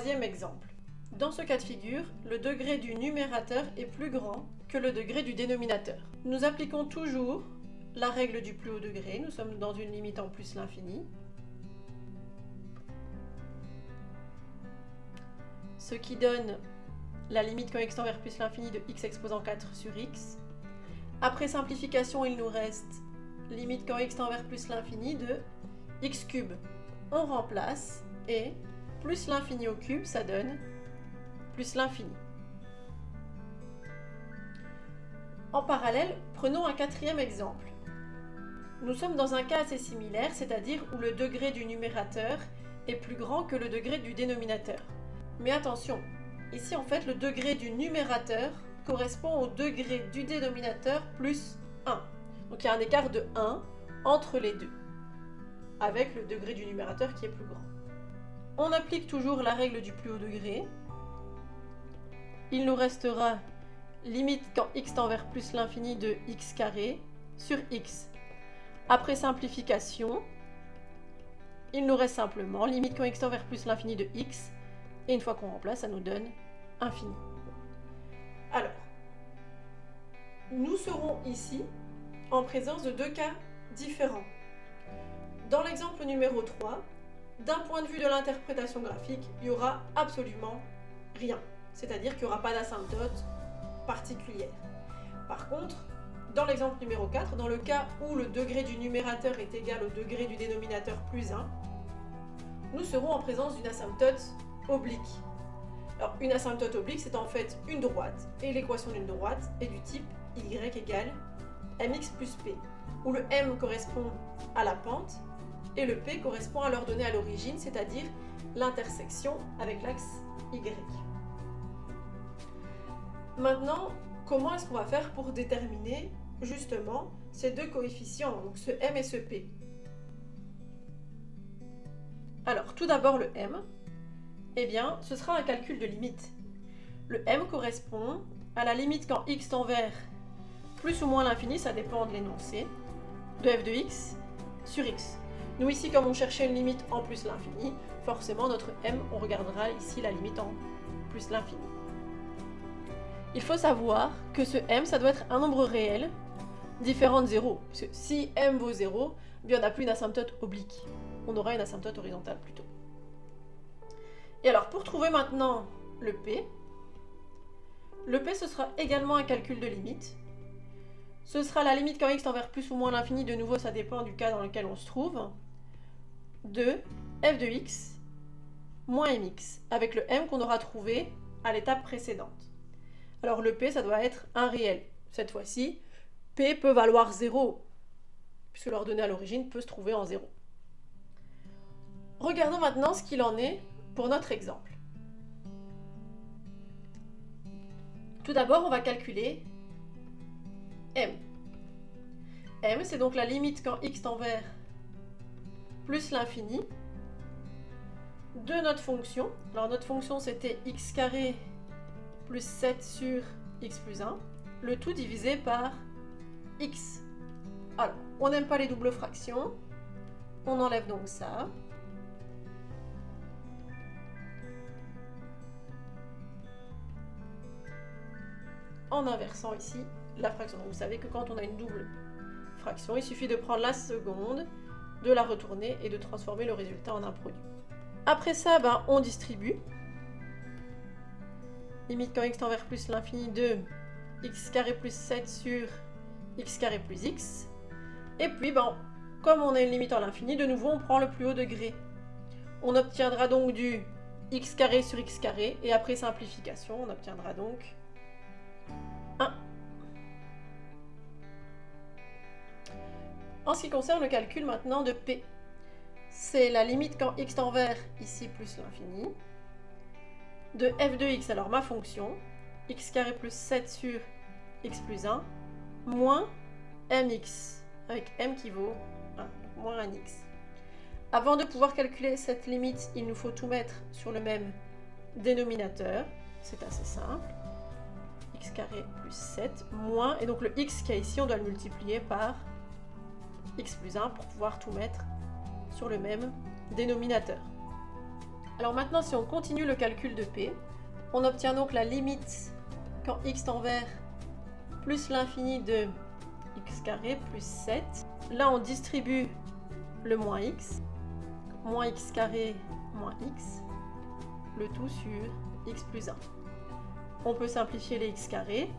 troisième exemple. Dans ce cas de figure, le degré du numérateur est plus grand que le degré du dénominateur. Nous appliquons toujours la règle du plus haut degré. Nous sommes dans une limite en plus l'infini. Ce qui donne la limite quand x tend vers plus l'infini de x exposant 4 sur x. Après simplification, il nous reste limite quand x tend vers plus l'infini de x cube. On remplace et plus l'infini au cube, ça donne plus l'infini. En parallèle, prenons un quatrième exemple. Nous sommes dans un cas assez similaire, c'est-à-dire où le degré du numérateur est plus grand que le degré du dénominateur. Mais attention, ici en fait le degré du numérateur correspond au degré du dénominateur plus 1. Donc il y a un écart de 1 entre les deux, avec le degré du numérateur qui est plus grand. On applique toujours la règle du plus haut degré. Il nous restera limite quand x tend vers plus l'infini de x carré sur x. Après simplification, il nous reste simplement limite quand x tend vers plus l'infini de x. Et une fois qu'on remplace, ça nous donne infini. Alors, nous serons ici en présence de deux cas différents. Dans l'exemple numéro 3, d'un point de vue de l'interprétation graphique, il n'y aura absolument rien. C'est-à-dire qu'il n'y aura pas d'asymptote particulière. Par contre, dans l'exemple numéro 4, dans le cas où le degré du numérateur est égal au degré du dénominateur plus 1, nous serons en présence d'une asymptote oblique. Alors, une asymptote oblique, c'est en fait une droite, et l'équation d'une droite est du type y égale mx plus p, où le m correspond à la pente, et le p correspond à l'ordonnée à l'origine, c'est-à-dire l'intersection avec l'axe y. Maintenant, comment est-ce qu'on va faire pour déterminer justement ces deux coefficients, donc ce m et ce p? Alors, tout d'abord le m, eh bien, ce sera un calcul de limite. Le m correspond à la limite quand x tend vers plus ou moins l'infini, ça dépend de l'énoncé, de f de x sur x. Nous ici, comme on cherchait une limite en plus l'infini, forcément notre m, on regardera ici la limite en plus l'infini. Il faut savoir que ce m, ça doit être un nombre réel différent de 0. Parce que si m vaut 0, bien on n'a plus une asymptote oblique. On aura une asymptote horizontale plutôt. Et alors, pour trouver maintenant le p ce sera également un calcul de limite. Ce sera la limite quand x tend vers plus ou moins l'infini, de nouveau ça dépend du cas dans lequel on se trouve, de f de x moins mx, avec le m qu'on aura trouvé à l'étape précédente. Alors le p, ça doit être un réel. Cette fois-ci, p peut valoir 0, puisque l'ordonnée à l'origine peut se trouver en 0. Regardons maintenant ce qu'il en est pour notre exemple. Tout d'abord, on va calculer m. M, c'est donc la limite quand x tend vers plus l'infini de notre fonction. Alors notre fonction, c'était x carré plus 7 sur x plus 1, le tout divisé par x. Alors, on n'aime pas les doubles fractions, on enlève donc ça. En inversant ici la fraction. Donc vous savez que quand on a une double fraction, il suffit de prendre la seconde, de la retourner et de transformer le résultat en un produit. Après ça, on distribue. Limite quand x tend vers plus l'infini de x carré plus 7 sur x carré plus x. Et puis, comme on a une limite à l'infini, de nouveau on prend le plus haut degré. On obtiendra donc du x carré sur x carré, et après simplification, on obtiendra donc 1. En ce qui concerne le calcul maintenant de p, c'est la limite quand x tend vers, ici plus l'infini, de f de x, alors ma fonction, x carré plus 7 sur x plus 1, moins mx, avec m qui vaut 1, donc moins 1x. Avant de pouvoir calculer cette limite, il nous faut tout mettre sur le même dénominateur, c'est assez simple. X carré plus 7 moins, et donc le x qui est ici, on doit le multiplier par x plus 1 pour pouvoir tout mettre sur le même dénominateur. Alors maintenant, si on continue le calcul de P, on obtient donc la limite quand x tend vers plus l'infini de x carré plus 7. Là, on distribue le moins x carré moins x, le tout sur x plus 1. On peut simplifier les x carrés.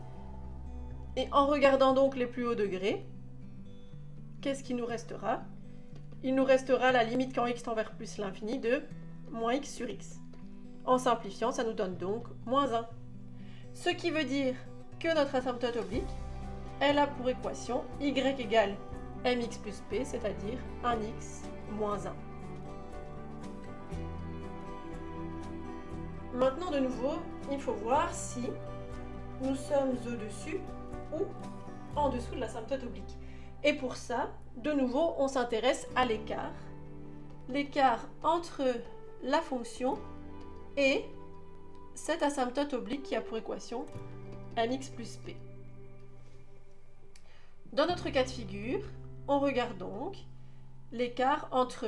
Et en regardant donc les plus hauts degrés, qu'est-ce qui nous restera? Il nous restera la limite quand x tend vers plus l'infini de moins x sur x. En simplifiant, ça nous donne donc moins 1. Ce qui veut dire que notre asymptote oblique, elle a pour équation y égale mx plus p, c'est-à-dire 1x moins 1. Maintenant, de nouveau, il faut voir si nous sommes au-dessus ou en dessous de l'asymptote oblique. Et pour ça, de nouveau, on s'intéresse à l'écart. L'écart entre la fonction et cette asymptote oblique qui a pour équation mx plus p. Dans notre cas de figure, on regarde donc l'écart entre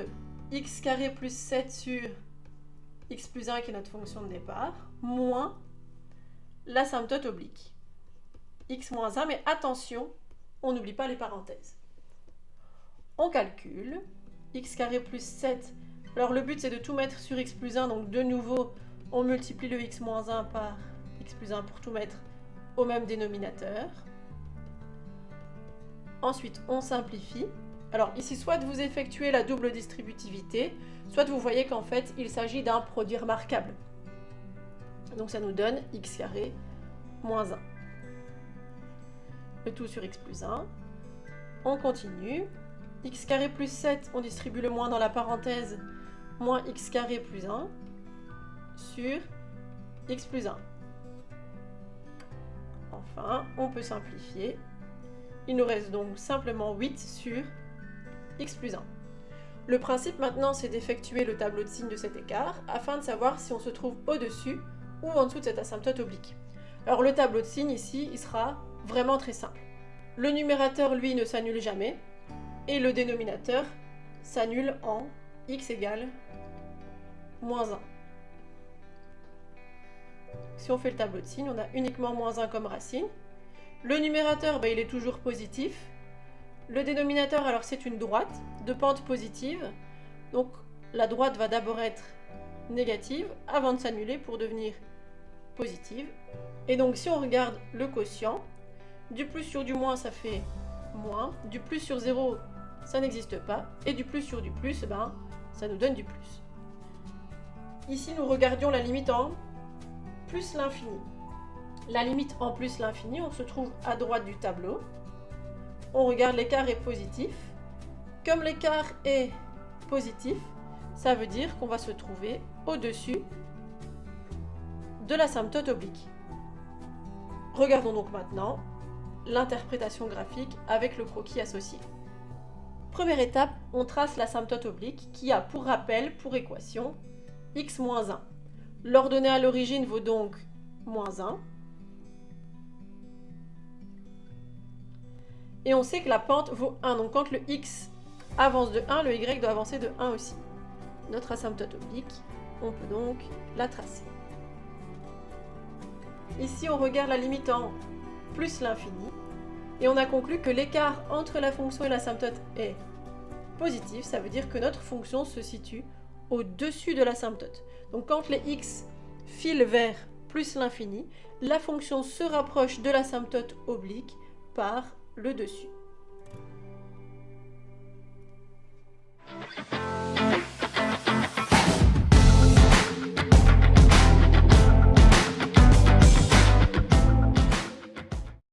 x carré plus 7 sur x plus 1 qui est notre fonction de départ, moins l'asymptote oblique. X moins 1, mais attention, on n'oublie pas les parenthèses. On calcule x carré plus 7. Alors le but c'est de tout mettre sur x plus 1, donc de nouveau on multiplie le x moins 1 par x plus 1 pour tout mettre au même dénominateur. Ensuite on simplifie. Alors ici soit vous effectuez la double distributivité, soit vous voyez qu'en fait il s'agit d'un produit remarquable. Donc ça nous donne x carré moins 1. Le tout sur x plus 1. On continue. X carré plus 7, on distribue le moins dans la parenthèse, moins x carré plus 1 sur x plus 1. Enfin, on peut simplifier. Il nous reste donc simplement 8 sur x plus 1. Le principe maintenant, c'est d'effectuer le tableau de signes de cet écart afin de savoir si on se trouve au-dessus ou en dessous de cette asymptote oblique. Alors le tableau de signes ici, il sera vraiment très simple. Le numérateur, lui, ne s'annule jamais et le dénominateur s'annule en x égale moins 1. Si on fait le tableau de signes, on a uniquement moins 1 comme racine. Le numérateur, il est toujours positif. Le dénominateur, alors c'est une droite de pente positive. Donc la droite va d'abord être négative avant de s'annuler pour devenir positive. Et donc si on regarde le quotient, du plus sur du moins ça fait moins, du plus sur 0 ça n'existe pas, et du plus sur du plus, ça nous donne du plus. Ici nous regardions la limite en plus l'infini. La limite en plus l'infini, on se trouve à droite du tableau. On regarde l'écart est positif. Comme l'écart est positif, ça veut dire qu'on va se trouver au-dessus de l'asymptote oblique. Regardons donc maintenant l'interprétation graphique avec le croquis associé. Première étape, on trace l'asymptote oblique qui a pour rappel, pour équation, x moins 1. L'ordonnée à l'origine vaut donc moins 1. Et on sait que la pente vaut 1. Donc quand le x avance de 1, le y doit avancer de 1 aussi. Notre asymptote oblique, on peut donc la tracer. Ici, on regarde la limite en plus l'infini. Et on a conclu que l'écart entre la fonction et l'asymptote est positif. Ça veut dire que notre fonction se situe au-dessus de l'asymptote. Donc quand les x filent vers plus l'infini, la fonction se rapproche de l'asymptote oblique par le dessus.